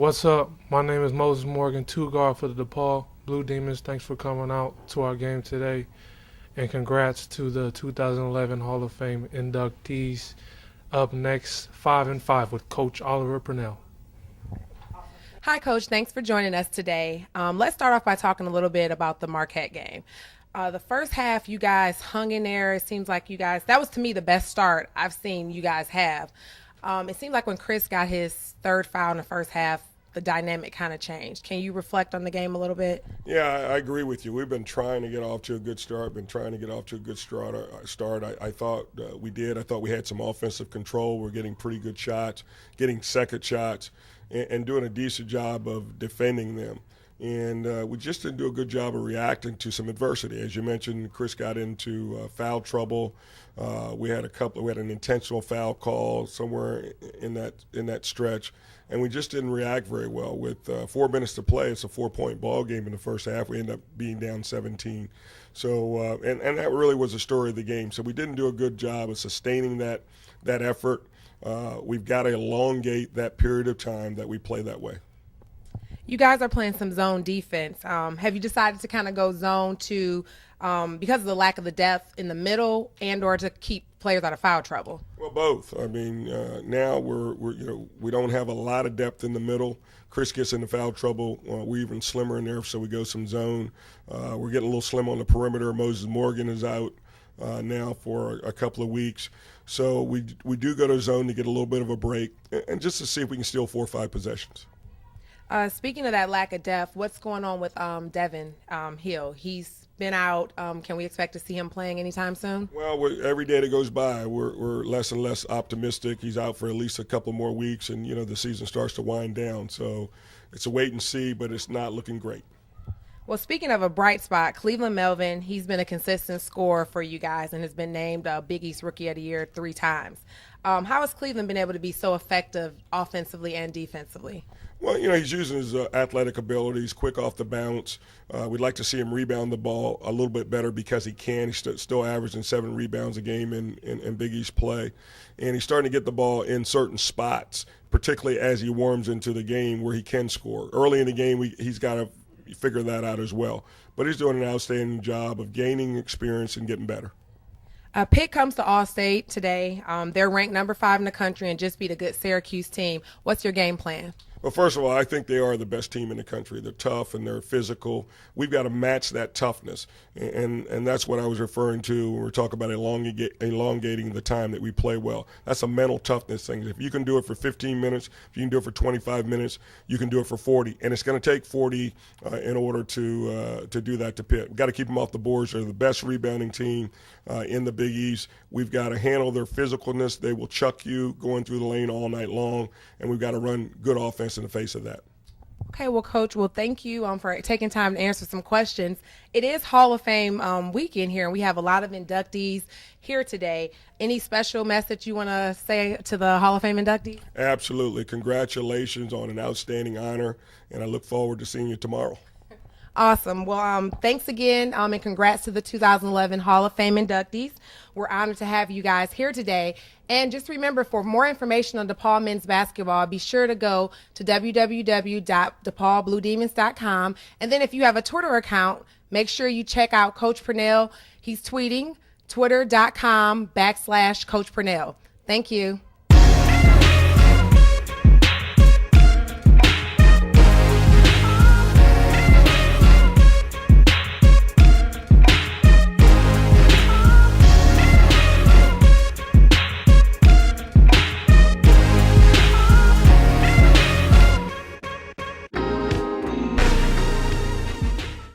What's up? My name is Moses Morgan, two guard for the DePaul Blue Demons. Thanks for coming out to our game today, and congrats to the 2011 Hall of Fame inductees. Up next, 5-5 with Coach Oliver Purnell. Hi, Coach. Thanks for joining us today. Let's start off by talking a little bit about the Marquette game. The first half, you guys hung in there. It seems like that was to me the best start I've seen you guys have. It seemed like when Chris got his third foul in the first half, the dynamic kind of changed. Can you reflect on the game a little bit? Yeah, I agree with you. We've been trying to get off to a good start. I thought we did. I thought we had some offensive control. We're getting pretty good shots, getting second shots, and doing a decent job of defending them. And we just didn't do a good job of reacting to some adversity. As you mentioned, Chris got into foul trouble. We had an intentional foul call somewhere in that stretch, and we just didn't react very well. With 4 minutes to play, it's a 4-point ball game in the first half. We ended up being down 17. So and that really was the story of the game. So we didn't do a good job of sustaining that effort. We've got to elongate that period of time that we play that way. You guys are playing some zone defense. Have you decided to kind of go zone to because of the lack of the depth in the middle, and or to keep players out of foul trouble? Well, both. I mean, now we don't have a lot of depth in the middle. Chris gets into foul trouble. We're even slimmer in there, so we go some zone. We're getting a little slim on the perimeter. Moses Morgan is out now for a couple of weeks. So we do go to zone to get a little bit of a break, and just to see if we can steal 4 or 5 possessions. Speaking of that lack of depth, what's going on with Devin Hill? He's been out. Can we expect to see him playing anytime soon? Well, every day that goes by, we're less and less optimistic. He's out for at least a couple more weeks, and the season starts to wind down. So it's a wait and see, but it's not looking great. Well, speaking of a bright spot, Cleveland Melvin, he's been a consistent scorer for you guys and has been named Big East Rookie of the Year 3 times. How has Cleveland been able to be so effective offensively and defensively? Well, he's using his athletic abilities, quick off the bounce. We'd like to see him rebound the ball a little bit better because he can. He's still averaging 7 rebounds a game in Big East play. And he's starting to get the ball in certain spots, particularly as he warms into the game where he can score. Early in the game, he's got to figure that out as well. But he's doing an outstanding job of gaining experience and getting better. Pitt comes to All-State today. They're ranked number 5 in the country and just beat a good Syracuse team. What's your game plan? Well, first of all, I think they are the best team in the country. They're tough and they're physical. We've got to match that toughness, and that's what I was referring to when we're talking about elongating the time that we play well. That's a mental toughness thing. If you can do it for 15 minutes, if you can do it for 25 minutes, you can do it for 40, and it's going to take 40 in order to do that to Pitt. We've got to keep them off the boards. They're the best rebounding team in the Big East. We've got to handle their physicalness. They will chuck you going through the lane all night long, and we've got to run good offense in the face of that. Okay, well, Coach, thank you for taking time to answer some questions. It is Hall of Fame weekend here, and we have a lot of inductees here today. Any special message you want to say to the Hall of Fame inductees? Absolutely. Congratulations on an outstanding honor, and I look forward to seeing you tomorrow. Awesome. Well, thanks again, and congrats to the 2011 Hall of Fame inductees. We're honored to have you guys here today. And just remember, for more information on DePaul men's basketball, be sure to go to www.depaulbluedemons.com. And then if you have a Twitter account, make sure you check out Coach Purnell. He's tweeting twitter.com/Coach Purnell. Thank you.